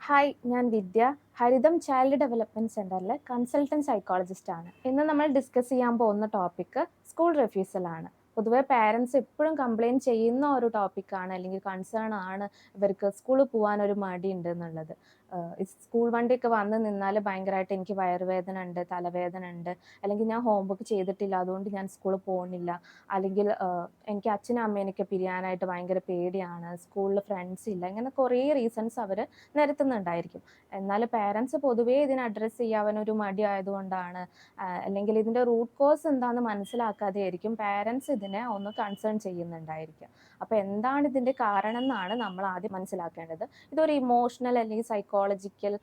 Hi, ഞാൻ വിദ്യ. ഹരിതം child development സെന്ററിലെ consultant psychologist ആണ്. ഇന്ന് നമ്മൾ ഡിസ്കസ് ചെയ്യാൻ പോകുന്ന ടോപ്പിക് സ്കൂൾ റിഫ്യൂസൽ ആണ്. പൊതുവെ പാരൻസ് എപ്പോഴും കംപ്ലൈൻറ്റ് ചെയ്യുന്ന ഒരു ടോപ്പിക്കാണ്, അല്ലെങ്കിൽ കൺസേൺ ആണ് ഇവർക്ക് സ്കൂളിൽ പോകാൻ ഒരു മടിയുണ്ട് എന്നുള്ളത്. സ്കൂൾ വണ്ടിയൊക്കെ വന്ന് നിന്നാൽ ഭയങ്കരമായിട്ട് എനിക്ക് വയറുവേദന ഉണ്ട്, തലവേദന ഉണ്ട്, അല്ലെങ്കിൽ ഞാൻ ഹോംവർക്ക് ചെയ്തിട്ടില്ല അതുകൊണ്ട് ഞാൻ സ്കൂളിൽ പോകുന്നില്ല, അല്ലെങ്കിൽ എനിക്ക് അച്ഛനും അമ്മേനൊക്കെ പിരിയാനായിട്ട് ഭയങ്കര പേടിയാണ്, സ്കൂളിൽ ഫ്രണ്ട്സ് ഇല്ല, ഇങ്ങനെ കുറേ റീസൺസ് അവർ നിരത്തുന്നുണ്ടായിരിക്കും. എന്നാൽ പേരൻസ് പൊതുവേ ഇതിനെ അഡ്രസ്സ് ചെയ്യാനൊരു മടി ആയതുകൊണ്ടാണ്, അല്ലെങ്കിൽ ഇതിൻ്റെ റൂട്ട് കോസ് എന്താണെന്ന് മനസ്സിലാക്കാതെ ആയിരിക്കും പേരൻസ് ഇതിനെ ഒന്ന് കൺസേൺ ചെയ്യുന്നുണ്ടായിരിക്കുക. അപ്പോൾ എന്താണ് ഇതിൻ്റെ കാരണം എന്നാണ് നമ്മൾ ആദ്യം മനസ്സിലാക്കേണ്ടത്. ഇതൊരു ഇമോഷണൽ അല്ലെങ്കിൽ സൈക്കോളജിക്കൽ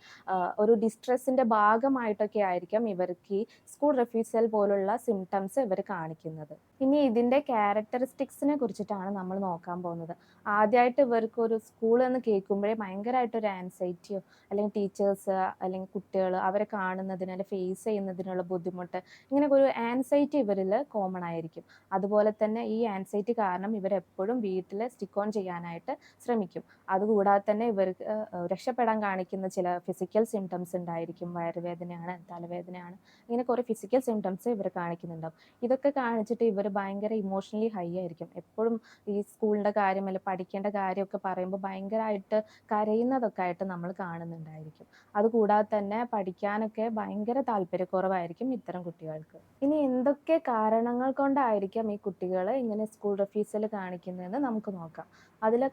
ഒരു ഡിസ്ട്രെസ്സിൻ്റെ ഭാഗമായിട്ടൊക്കെ ആയിരിക്കാം ഇവർക്ക് ഈ സ്കൂൾ റിഫ്യൂസൽ പോലുള്ള സിംറ്റംസ് ഇവർ കാണിക്കുന്നത്. ഇനി ഇതിൻ്റെ ക്യാരക്ടറിസ്റ്റിക്സിനെ കുറിച്ചിട്ടാണ് നമ്മൾ നോക്കാൻ പോകുന്നത്. ആദ്യമായിട്ട് ഇവർക്ക് ഒരു സ്കൂൾ എന്ന് കേൾക്കുമ്പോഴേ ഭയങ്കരമായിട്ടൊരു ആൻസൈറ്റിയോ, അല്ലെങ്കിൽ ടീച്ചേഴ്സ് അല്ലെങ്കിൽ കുട്ടികൾ അവരെ കാണുന്നതിന് അല്ലെങ്കിൽ ഫേസ് ചെയ്യുന്നതിനുള്ള ബുദ്ധിമുട്ട്, ഇങ്ങനെ ഒരു ആൻസൈറ്റി ഇവരിൽ കോമൺ ആയിരിക്കും. അതുപോലെ തന്നെ ഈ ആൻസൈറ്റി കാരണം ഇവരെപ്പോഴും വീട്ടിൽ സ്റ്റിക്ക് ഓൺ ചെയ്യാനായിട്ട് ശ്രമിക്കും. അതുകൂടാതെ തന്നെ ഇവർക്ക് രക്ഷപ്പെടാൻ കാണിക്കുന്ന ചില ഫിസിക്കൽ സിംറ്റംസ് ഉണ്ടായിരിക്കും. വയറുവേദനയാണ്, തലവേദനയാണ്, ഇങ്ങനെ കുറേ ഫിസിക്കൽ സിംറ്റംസ് ഇവർ കാണിക്കുന്നുണ്ടാവും. ഇതൊക്കെ കാണിച്ചിട്ട് ഇവർ ഭയങ്കര ഇമോഷണലി ഹൈ ആയിരിക്കും. എപ്പോഴും ഈ സ്കൂളിൻ്റെ കാര്യം അല്ലെങ്കിൽ പഠിക്കേണ്ട കാര്യമൊക്കെ പറയുമ്പോൾ ഭയങ്കരമായിട്ട് കരയുന്നതൊക്കെ ആയിട്ട് നമ്മൾ കാണുന്നുണ്ടായിരിക്കും. അതുകൂടാതെ തന്നെ പഠിക്കാനൊക്കെ ഭയങ്കര താല്പര്യക്കുറവായിരിക്കും ഇത്തരം കുട്ടികൾക്ക്. ഇനി എന്തൊക്കെ കാരണങ്ങൾ കൊണ്ടായിരിക്കാം ഈ കുട്ടികൾ ഇങ്ങനെ സ്കൂൾ റിഫ്യൂസൽ കാണിക്കുന്നതെന്ന് നമുക്ക് നോക്കാം. അതിൽ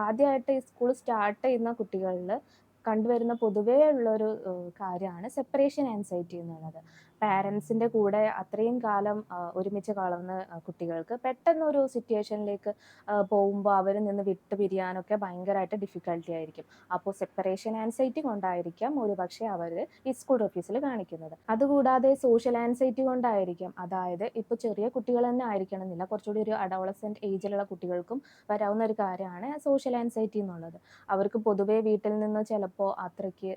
ആദ്യമായിട്ട് ഈ സ്കൂൾ സ്റ്റാർട്ട് ചെയ്യുന്ന കുട്ടികളിൽ കണ്ടുവരുന്ന പൊതുവേ ഉള്ളൊരു കാര്യമാണ് സെപ്പറേഷൻ ആൻസൈറ്റി എന്നുള്ളത്. പാരൻസിൻ്റെ കൂടെ അത്രയും കാലം ഒരുമിച്ച് വളർന്ന കുട്ടികൾക്ക് പെട്ടെന്നൊരു സിറ്റുവേഷനിലേക്ക് പോകുമ്പോൾ അവരിൽ നിന്ന് വിട്ട് പിരിയാനൊക്കെ ഭയങ്കരമായിട്ട് ഡിഫിക്കൽട്ടി ആയിരിക്കും. അപ്പോൾ സെപ്പറേഷൻ ആൻസൈറ്റി കൊണ്ടായിരിക്കാം ഒരുപക്ഷെ അവർ ഈ സ്കൂൾ റിഫ്യൂസൽ കാണിക്കുന്നത്. അതുകൂടാതെ സോഷ്യൽ ആൻസൈറ്റി കൊണ്ടായിരിക്കാം. അതായത് ഇപ്പോൾ ചെറിയ കുട്ടികൾ തന്നെ ആയിരിക്കണമെന്നില്ല, കുറച്ചുകൂടി ഒരു അഡോളസെൻറ്റ് ഏജിലുള്ള കുട്ടികൾക്കും വരാവുന്ന ഒരു കാര്യമാണ് സോഷ്യൽ ആൻസൈറ്റി എന്നുള്ളത്. അവർക്ക് പൊതുവേ വീട്ടിൽ നിന്ന് ചിലപ്പോൾ അത്രയ്ക്ക്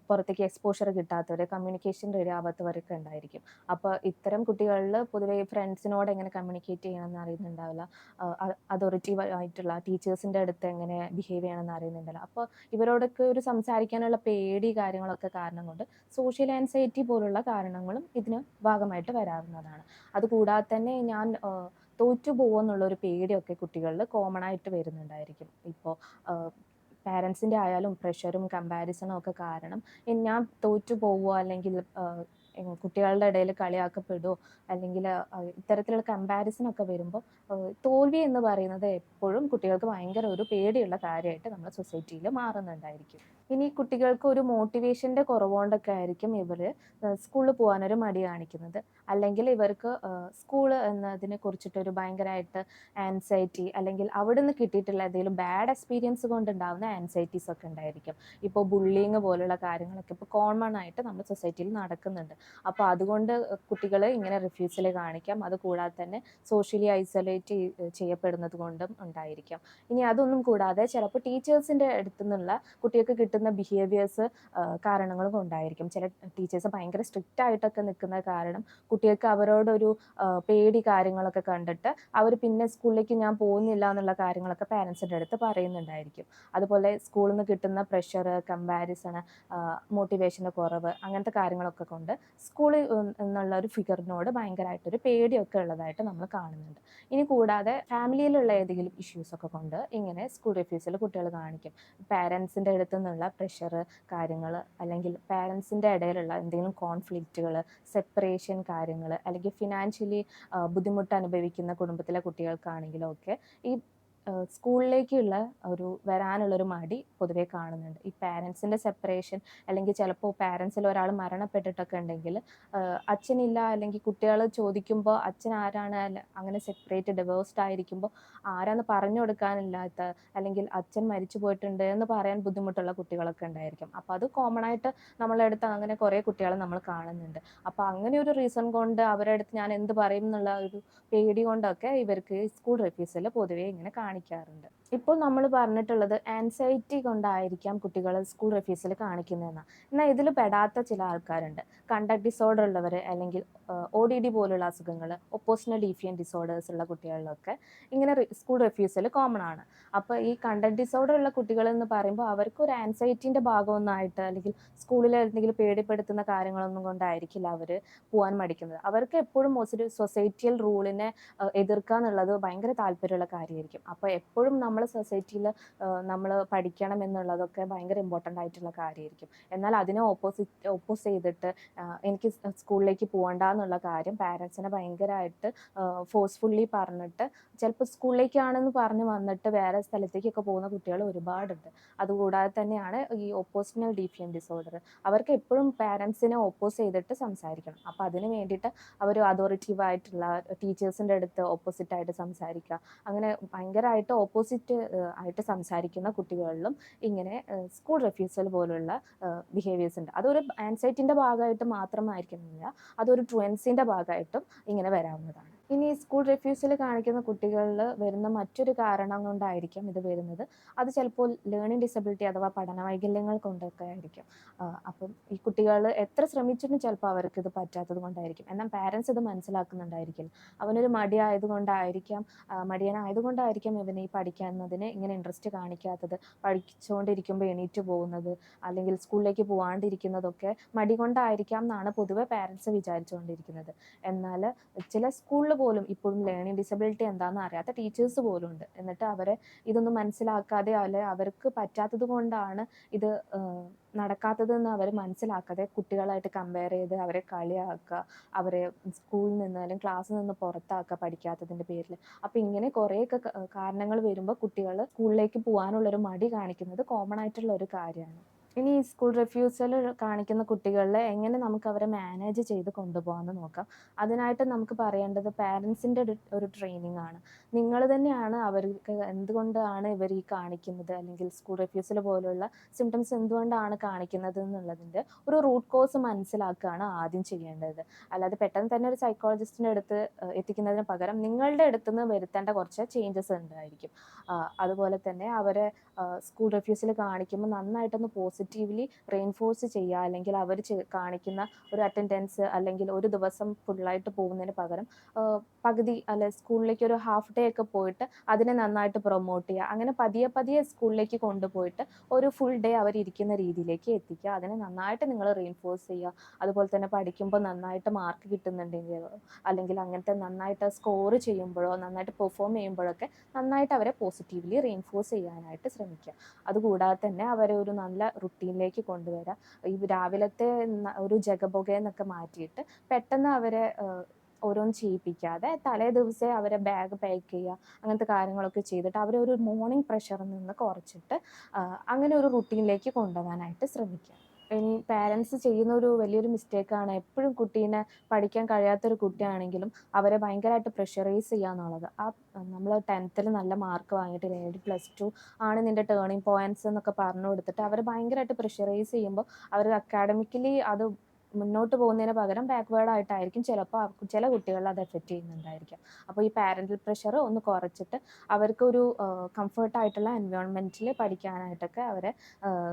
പുറത്തേക്ക് എക്സ്പോഷർ കിട്ടാത്തവർ, കമ്മ്യൂണിക്കേഷൻ റെഡി ആവാത്തവരൊക്കെ ഉണ്ടായിരിക്കും. അപ്പോൾ ഇത്തരം കുട്ടികളിൽ പൊതുവേ ഫ്രണ്ട്സിനോട് എങ്ങനെ കമ്മ്യൂണിക്കേറ്റ് ചെയ്യണമെന്ന് അറിയുന്നുണ്ടാവില്ല, അതോറിറ്റീവ് ആയിട്ടുള്ള ടീച്ചേഴ്സിൻ്റെ അടുത്ത് എങ്ങനെ ബിഹേവ് ചെയ്യണമെന്ന് അറിയുന്നുണ്ടല്ലോ. അപ്പോൾ ഇവരോടൊക്കെ ഒരു സംസാരിക്കാനുള്ള പേടി കാര്യങ്ങളൊക്കെ കാരണം കൊണ്ട് സോഷ്യൽ ആൻസൈറ്റി പോലുള്ള കാരണങ്ങളും ഇതിന് ഭാഗമായിട്ട് വരാവുന്നതാണ്. അതുകൂടാതെ തന്നെ ഞാൻ തോറ്റു പോകുമെന്നുള്ളൊരു പേടിയൊക്കെ കുട്ടികളിൽ കോമൺ ആയിട്ട് വരുന്നുണ്ടായിരിക്കും. ഇപ്പോൾ പാരൻസിൻ്റെ ആയാലും പ്രഷറും കമ്പാരിസണും ഒക്കെ കാരണം ഞാൻ തോറ്റു പോവുമോ, അല്ലെങ്കിൽ കുട്ടികളുടെ ഇടയിൽ കളിയാക്കപ്പെടുമോ, അല്ലെങ്കിൽ ഇത്തരത്തിലുള്ള കമ്പാരിസൺ ഒക്കെ വരുമ്പോൾ തോൽവി എന്ന് പറയുന്നത് എപ്പോഴും കുട്ടികൾക്ക് ഭയങ്കര ഒരു പേടിയുള്ള കാര്യമായിട്ട് നമ്മുടെ സൊസൈറ്റിയിൽ മാറുന്നുണ്ടായിരിക്കും. ഇനി കുട്ടികൾക്ക് ഒരു മോട്ടിവേഷൻ്റെ കുറവുകൊണ്ടൊക്കെ ആയിരിക്കും ഇവർ സ്കൂളിൽ പോകാനൊരു മടി കാണിക്കുന്നത്. അല്ലെങ്കിൽ ഇവർക്ക് സ്കൂൾ എന്നതിനെ കുറിച്ചിട്ടൊരു ഭയങ്കരമായിട്ട് ആൻസൈറ്റി, അല്ലെങ്കിൽ അവിടെ നിന്ന് കിട്ടിയിട്ടുള്ള എന്തെങ്കിലും ബാഡ് എക്സ്പീരിയൻസ് കൊണ്ടുണ്ടാകുന്ന ആൻസൈറ്റീസ് ഒക്കെ ഉണ്ടായിരിക്കും. ഇപ്പോൾ ബുള്ളിങ് പോലുള്ള കാര്യങ്ങളൊക്കെ ഇപ്പോൾ കോമൺ ആയിട്ട് നമ്മുടെ സൊസൈറ്റിയിൽ നടക്കുന്നുണ്ട്. അപ്പോൾ അതുകൊണ്ട് കുട്ടികൾ ഇങ്ങനെ റിഫ്യൂസൽ കാണിക്കാം. അതുകൂടാതെ തന്നെ സോഷ്യലി ഐസൊലേറ്റ് ചെയ്യപ്പെടുന്നത് കൊണ്ടും ഉണ്ടായിരിക്കാം. ഇനി അതൊന്നും കൂടാതെ ചിലപ്പോൾ ടീച്ചേഴ്സിൻ്റെ അടുത്തു നിന്നുള്ള കുട്ടികൾക്ക് കിട്ടുന്ന ബിഹേവിയേഴ്സ് കാരണങ്ങൾ കൊണ്ടായിരിക്കും. ചില ടീച്ചേഴ്സ് ഭയങ്കര സ്ട്രിക്റ്റ് ആയിട്ടൊക്കെ നിൽക്കുന്ന കാരണം കുട്ടികൾക്ക് അവരോടൊരു പേടി കാര്യങ്ങളൊക്കെ കണ്ടിട്ട് അവർ പിന്നെ സ്കൂളിലേക്ക് ഞാൻ പോകുന്നില്ല എന്നുള്ള കാര്യങ്ങളൊക്കെ പാരൻസിൻ്റെ അടുത്ത് പറയുന്നുണ്ടായിരിക്കും. അതുപോലെ സ്കൂളിൽ നിന്ന് കിട്ടുന്ന പ്രഷർ, കമ്പാരിസൺ, മോട്ടിവേഷൻ്റെ കുറവ്, അങ്ങനത്തെ കാര്യങ്ങളൊക്കെ കൊണ്ട് സ്കൂളിൽ എന്നുള്ള ഒരു ഫിഗറിനോട് ഭയങ്കരമായിട്ടൊരു പേടിയൊക്കെ ഉള്ളതായിട്ട് നമ്മൾ കാണുന്നുണ്ട്. ഇനി കൂടാതെ ഫാമിലിയിലുള്ള ഏതെങ്കിലും ഇഷ്യൂസൊക്കെ കൊണ്ട് ഇങ്ങനെ സ്കൂൾ റിഫ്യൂസൽ കുട്ടികൾ കാണിക്കും. പാരൻസിൻ്റെ അടുത്തു നിന്നുള്ള പ്രഷർ കാര്യങ്ങൾ, അല്ലെങ്കിൽ പാരൻസിൻ്റെ ഇടയിലുള്ള എന്തെങ്കിലും കോൺഫ്ലിക്റ്റുകൾ, സെപ്പറേഷൻ കാര്യങ്ങൾ, അല്ലെങ്കിൽ ഫിനാൻഷ്യലി ബുദ്ധിമുട്ട് അനുഭവിക്കുന്ന കുടുംബത്തിലെ കുട്ടികൾക്കാണെങ്കിലും ഒക്കെ ഈ സ്കൂളിലേക്കുള്ള വരാനുള്ളൊരു മടി പൊതുവേ കാണുന്നുണ്ട്. ഈ പാരൻസിൻ്റെ സെപ്പറേഷൻ, അല്ലെങ്കിൽ ചിലപ്പോൾ പാരൻസിൽ ഒരാൾ മരണപ്പെട്ടിട്ടൊക്കെ ഉണ്ടെങ്കിൽ അച്ഛനില്ല, അല്ലെങ്കിൽ കുട്ടികൾ ചോദിക്കുമ്പോൾ അച്ഛൻ ആരാണ്, അങ്ങനെ സെപ്പറേറ്റ് ഡിവോഴ്സ്ഡ് ആയിരിക്കുമ്പോൾ ആരാന്ന് പറഞ്ഞു കൊടുക്കാനില്ലാത്ത, അല്ലെങ്കിൽ അച്ഛൻ മരിച്ചു പോയിട്ടുണ്ട് എന്ന് പറയാൻ ബുദ്ധിമുട്ടുള്ള കുട്ടികളൊക്കെ ഉണ്ടായിരിക്കും. അപ്പോൾ അത് കോമൺ ആയിട്ട് നമ്മളെ അടുത്ത് അങ്ങനെ കുറേ കുട്ടികളെ നമ്മൾ കാണുന്നുണ്ട്. അപ്പോൾ അങ്ങനെ ഒരു റീസൺ കൊണ്ട് അവരുടെ അടുത്ത് ഞാൻ എന്ത് പറയും എന്നുള്ള ഒരു പേടി കൊണ്ടൊക്കെ ഇവർക്ക് സ്കൂൾ റിഫ്യൂസൽ പൊതുവേ ഇങ്ങനെ കാണിക്കാറുണ്ട്. ഇപ്പോൾ നമ്മൾ പറഞ്ഞിട്ടുള്ളത് ആൻസൈറ്റി കൊണ്ടായിരിക്കാം കുട്ടികൾ സ്കൂൾ റിഫ്യൂസൽ കാണിക്കുന്നതെന്നാണ്. എന്നാൽ ഇതിൽ പെടാത്ത ചില ആൾക്കാരുണ്ട്. കണ്ടക്ട് ഡിസോർഡർ ഉള്ളവർ, അല്ലെങ്കിൽ ODD പോലുള്ള അസുഖങ്ങൾ, ഒപ്പോസിഷണൽ ഡീഫിയൻ ഡിസോർഡേഴ്സ് ഉള്ള കുട്ടികളിലൊക്കെ ഇങ്ങനെ സ്കൂൾ റിഫ്യൂസൽ കോമൺ ആണ്. അപ്പോൾ ഈ കണ്ടക്ട് ഡിസോർഡർ ഉള്ള കുട്ടികൾ എന്ന് പറയുമ്പോൾ അവർക്ക് ഒരു ആൻസൈറ്റിൻ്റെ ഭാഗമൊന്നായിട്ട്, അല്ലെങ്കിൽ സ്കൂളിൽ എന്തെങ്കിലും പേടിപ്പെടുത്തുന്ന കാര്യങ്ങളൊന്നും കൊണ്ടായിരിക്കില്ല അവർ പോകാൻ മടിക്കുന്നത്. അവർക്ക് എപ്പോഴും ഒരു സൊസൈറ്റിയൽ റൂളിനെ എതിർക്കുക എന്നുള്ളത് ഭയങ്കര താല്പര്യമുള്ള കാര്യമായിരിക്കും. അപ്പോൾ എപ്പോഴും നമ്മൾ സൊസൈറ്റിയിൽ നമ്മൾ പഠിക്കണം എന്നുള്ളതൊക്കെ ഭയങ്കര ഇമ്പോർട്ടൻ്റ് ആയിട്ടുള്ള കാര്യമായിരിക്കും. എന്നാൽ അതിനെ ഓപ്പോസ് ചെയ്തിട്ട് എനിക്ക് സ്കൂളിലേക്ക് പോകണ്ട എന്നുള്ള കാര്യം പാരൻസിനെ ഭയങ്കരമായിട്ട് ഫോഴ്സ്ഫുള്ളി പറഞ്ഞിട്ട്, ചിലപ്പോൾ സ്കൂളിലേക്കാണെന്ന് പറഞ്ഞ് വന്നിട്ട് വേറെ സ്ഥലത്തേക്കൊക്കെ പോകുന്ന കുട്ടികൾ ഒരുപാടുണ്ട്. അതുകൂടാതെ തന്നെയാണ് ഈ ഒപ്പോസിഷണൽ ഡീഫിയൻ ഡിസോർഡർ. അവർക്ക് എപ്പോഴും പാരൻസിനെ ഓപ്പോസ് ചെയ്തിട്ട് സംസാരിക്കണം. അപ്പോൾ അതിന് വേണ്ടിയിട്ട് അവർ അതോറിറ്റീവായിട്ടുള്ള ടീച്ചേഴ്സിൻ്റെ അടുത്ത് ഓപ്പോസിറ്റായിട്ട് സംസാരിക്കുക, അങ്ങനെ ഭയങ്കരമായിട്ട് ഓപ്പോസിറ്റ് ആയിട്ട് സംസാരിക്കുന്ന കുട്ടികളിലും ഇങ്ങനെ സ്കൂൾ റിഫ്യൂസൽ പോലുള്ള ബിഹേവിയേഴ്സ് ഉണ്ട്. അതൊരു ആൻസൈറ്റിൻ്റെ ഭാഗമായിട്ട് മാത്രമായിരിക്കുന്നില്ല, അതൊരു ട്രെൻഡ്സിൻ്റെ ഭാഗമായിട്ടും ഇങ്ങനെ വരാവുന്നതാണ്. ഇനി സ്കൂൾ റിഫ്യൂസൽ കാണിക്കുന്ന കുട്ടികളിൽ വരുന്ന മറ്റൊരു കാരണം കൊണ്ടായിരിക്കാം ഇത് വരുന്നത്. അത് ചിലപ്പോൾ ലേണിംഗ് ഡിസബിലിറ്റി അഥവാ പഠന വൈകല്യങ്ങൾ കൊണ്ടൊക്കെ ആയിരിക്കും. അപ്പം ഈ കുട്ടികൾ എത്ര ശ്രമിച്ചിട്ടും ചിലപ്പോൾ അവർക്ക് ഇത് പറ്റാത്തത് കൊണ്ടായിരിക്കും. എന്നാൽ പാരൻസ് ഇത് മനസ്സിലാക്കുന്നുണ്ടായിരിക്കില്ല. അവനൊരു മടിയനായതുകൊണ്ടായിരിക്കും ഇവന് ഈ പഠിക്കുന്നതിന് ഇങ്ങനെ ഇൻട്രസ്റ്റ് കാണിക്കാത്തത്, പഠിച്ചുകൊണ്ടിരിക്കുമ്പോൾ എണീറ്റ് പോകുന്നത്, അല്ലെങ്കിൽ സ്കൂളിലേക്ക് പോകാണ്ടിരിക്കുന്നതൊക്കെ മടി കൊണ്ടായിരിക്കാം എന്നാണ് പൊതുവെ പാരൻസ് വിചാരിച്ചുകൊണ്ടിരിക്കുന്നത്. എന്നാൽ ചില സ്കൂളിൽ പോലും ഇപ്പോഴും ലേണിംഗ് ഡിസബിലിറ്റി എന്താണെന്ന് അറിയാത്ത ടീച്ചേഴ്സ് പോലും ഉണ്ട്. എന്നിട്ട് അവരെ ഇതൊന്നും മനസ്സിലാക്കാതെ, അല്ലെ അവർക്ക് പറ്റാത്തത് കൊണ്ടാണ് ഇത് നടക്കാത്തതെന്ന് അവർ മനസ്സിലാക്കാതെ കുട്ടികളായിട്ട് കമ്പയർ ചെയ്ത് അവരെ കളിയാക്കുക, അവരെ സ്കൂളിൽ നിന്ന് അല്ലെങ്കിൽ ക്ലാസ്സിൽ നിന്ന് പുറത്താക്കുക പഠിക്കാത്തതിൻ്റെ പേരിൽ. അപ്പോൾ ഇങ്ങനെ കുറേയൊക്കെ കാരണങ്ങൾ വരുമ്പോൾ കുട്ടികൾ സ്കൂളിലേക്ക് പോകാനുള്ളൊരു മടി കാണിക്കുന്നത് കോമൺ ആയിട്ടുള്ള ഒരു കാര്യമാണ്. ഇനി ഈ സ്കൂൾ റിഫ്യൂസൽ കാണിക്കുന്ന കുട്ടികളെ എങ്ങനെ നമുക്ക് അവരെ മാനേജ് ചെയ്ത് കൊണ്ടുപോകാമെന്ന് നോക്കാം. അതിനായിട്ട് നമുക്ക് പറയേണ്ടത് പാരൻസിൻ്റെ ഒരു ട്രെയിനിങ് ആണ്. നിങ്ങൾ തന്നെയാണ് അവർക്ക് എന്തുകൊണ്ടാണ് ഇവർ ഈ കാണിക്കുന്നത്, അല്ലെങ്കിൽ സ്കൂൾ റിഫ്യൂസൽ പോലുള്ള സിംറ്റംസ് എന്തുകൊണ്ടാണ് കാണിക്കുന്നത് എന്നുള്ളതിൻ്റെ ഒരു റൂട്ട് കോസ് മനസ്സിലാക്കുകയാണ് ആദ്യം ചെയ്യേണ്ടത്. അല്ലാതെ പെട്ടെന്ന് തന്നെ ഒരു സൈക്കോളജിസ്റ്റിൻ്റെ അടുത്ത് എത്തിക്കുന്നതിന് പകരം നിങ്ങളുടെ അടുത്ത് നിന്ന് വരുത്തേണ്ട കുറച്ച് ചേഞ്ചസ് ഉണ്ടായിരിക്കും. അതുപോലെ തന്നെ അവരെ സ്കൂൾ റിഫ്യൂസൽ കാണിക്കുമ്പോൾ നന്നായിട്ടൊന്ന് പോസിറ്റീവ്ലി റെയിൻഫോഴ്സ് ചെയ്യുക, അല്ലെങ്കിൽ അവർ കാണിക്കുന്ന ഒരു അറ്റൻഡൻസ്, അല്ലെങ്കിൽ ഒരു ദിവസം ഫുള്ളായിട്ട് പോകുന്നതിന് പകരം പകുതി അല്ലെ സ്കൂളിലേക്ക് ഒരു ഹാഫ് ഡേ ഒക്കെ പോയിട്ട് അതിനെ നന്നായിട്ട് പ്രൊമോട്ട് ചെയ്യുക. അങ്ങനെ പതിയെ പതിയെ സ്കൂളിലേക്ക് കൊണ്ടുപോയിട്ട് ഒരു ഫുൾ ഡേ അവരിയ്ക്കുന്ന രീതിയിലേക്ക് എത്തിക്കുക. അതിനെ നന്നായിട്ട് നിങ്ങൾ റെയിൻഫോഴ്സ് ചെയ്യുക. അതുപോലെ തന്നെ പഠിക്കുമ്പോൾ നന്നായിട്ട് മാർക്ക് കിട്ടുന്നുണ്ടെങ്കിലോ, അല്ലെങ്കിൽ അങ്ങനത്തെ നന്നായിട്ട് സ്കോർ ചെയ്യുമ്പോഴോ, നന്നായിട്ട് പെർഫോം ചെയ്യുമ്പോഴൊക്കെ നന്നായിട്ട് അവരെ പോസിറ്റീവ്ലി റെയിൻഫോഴ്സ് ചെയ്യാനായിട്ട് ശ്രമിക്കുക. അതുകൂടാതെ തന്നെ അവരെ ഒരു നല്ല റുട്ടീനിലേക്ക് കൊണ്ടുവരിക. ഈ രാവിലത്തെ ഒരു ജഗബൊഗയെന്നൊക്കെ മാറ്റിയിട്ട് പെട്ടെന്ന് അവരെ ഓരോന്ന് ചെയ്യിപ്പിക്കാതെ തലേ ദിവസമേ അവരെ ബാഗ് പാക്ക് ചെയ്യുക, അങ്ങനത്തെ കാര്യങ്ങളൊക്കെ ചെയ്തിട്ട് അവരെ ഒരു മോർണിംഗ് പ്രഷറിൽ നിന്ന് കുറച്ചിട്ട് അങ്ങനെ ഒരു റുട്ടീനിലേക്ക് കൊണ്ടുപോകാനായിട്ട് ശ്രമിക്കുക. ഇനി പാരൻസ് ചെയ്യുന്ന ഒരു വലിയൊരു മിസ്റ്റേക്കാണ് എപ്പോഴും കുട്ടീനെ പഠിക്കാൻ കഴിയാത്തൊരു കുട്ടിയാണെങ്കിലും അവരെ ഭയങ്കരമായിട്ട് പ്രഷറൈസ് ചെയ്യുക എന്നുള്ളത്. നമ്മൾ 10th നല്ല മാർക്ക് വാങ്ങിയിട്ട് അല്ലെങ്കിൽ +2 ആണ് നിൻ്റെ ടേണിംഗ് പോയിൻറ്റ്സ് എന്നൊക്കെ പറഞ്ഞു കൊടുത്തിട്ട് അവരെ ഭയങ്കരമായിട്ട് പ്രഷറൈസ് ചെയ്യുമ്പോൾ അവർ അക്കാഡമിക്കലി അത് മുന്നോട്ട് പോകുന്നതിന് പകരം ബാക്ക്വേർഡ് ആയിട്ടായിരിക്കും ചിലപ്പോൾ ചില കുട്ടികളിൽ അത് എഫക്റ്റ് ചെയ്യുന്നുണ്ടായിരിക്കാം. അപ്പോൾ ഈ പാരൻ്റൽ പ്രഷർ ഒന്ന് കുറച്ചിട്ട് അവർക്കൊരു കംഫർട്ടായിട്ടുള്ള എൻവയോൺമെൻറ്റിൽ പഠിക്കാനായിട്ടൊക്കെ അവരെ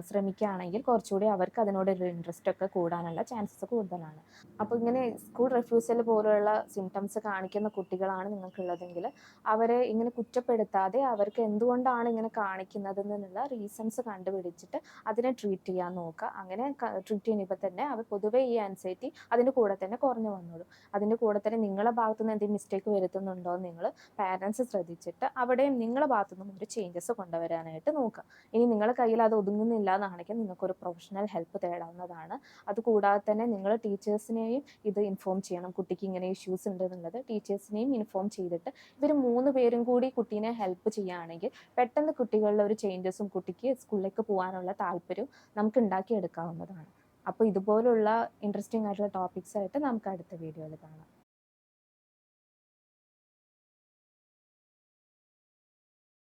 ശ്രമിക്കുകയാണെങ്കിൽ കുറച്ചുകൂടി അവർക്ക് അതിനോടൊരു ഇൻട്രസ്റ്റ് ഒക്കെ കൂടാനുള്ള ചാൻസസ് കൂടുതലാണ്. അപ്പോൾ ഇങ്ങനെ സ്കൂൾ റിഫ്യൂസൽ പോലുള്ള സിംറ്റംസ് കാണിക്കുന്ന കുട്ടികളാണ് നിങ്ങൾക്കുള്ളതെങ്കിൽ അവരെ ഇങ്ങനെ കുറ്റപ്പെടുത്താതെ അവർക്ക് എന്തുകൊണ്ടാണ് ഇങ്ങനെ കാണിക്കുന്നത് എന്നുള്ള റീസൺസ് കണ്ടുപിടിച്ചിട്ട് അതിനെ ട്രീറ്റ് ചെയ്യാൻ നോക്കുക. അങ്ങനെ ട്രീറ്റ് ചെയ്യുമ്പോൾ തന്നെ അവർ പൊതുവേ ഈ ആൻസൈറ്റി അതിൻ്റെ കൂടെ തന്നെ കുറഞ്ഞു വന്നോളും. അതിൻ്റെ കൂടെ തന്നെ നിങ്ങളുടെ ഭാഗത്തുനിന്ന് എന്തെങ്കിലും മിസ്റ്റേക്ക് വരുത്തുന്നുണ്ടോ എന്ന് നിങ്ങൾ പാരൻസ് ശ്രദ്ധിച്ചിട്ട് അവിടെയും നിങ്ങളുടെ ഭാഗത്തുനിന്നും ഒരു ചേഞ്ചസ് കൊണ്ടുവരാനായിട്ട് നോക്കുക. ഇനി നിങ്ങളുടെ കയ്യിൽ അത് ഒതുങ്ങുന്നില്ല എന്നാണെങ്കിൽ നിങ്ങൾക്കൊരു പ്രൊഫഷണൽ ഹെൽപ്പ് തേടാവുന്നതാണ്. അതുകൂടാതെ തന്നെ നിങ്ങൾ ടീച്ചേഴ്സിനെയും ഇത് ഇൻഫോം ചെയ്യണം. കുട്ടിക്ക് ഇങ്ങനെ ഇഷ്യൂസ് ഉണ്ട് എന്നുള്ളത് ടീച്ചേഴ്സിനെയും ഇൻഫോം ചെയ്തിട്ട് ഇവർ 3 പേരും കൂടി കുട്ടീനെ ഹെൽപ്പ് ചെയ്യുകയാണെങ്കിൽ പെട്ടെന്ന് കുട്ടികളിലെ ഒരു ചേഞ്ചസും കുട്ടിക്ക് സ്കൂളിലേക്ക് പോകാനുള്ള താല്പര്യവും നമുക്ക് ഉണ്ടാക്കിയെടുക്കാവുന്നതാണ്. അപ്പോൾ ഇതുപോലുള്ള ഇൻട്രസ്റ്റിംഗ് ആയിട്ടുള്ള ടോപ്പിക്സ് ആയിട്ട് നമുക്ക് അടുത്ത വീഡിയോയിൽ കാണാം.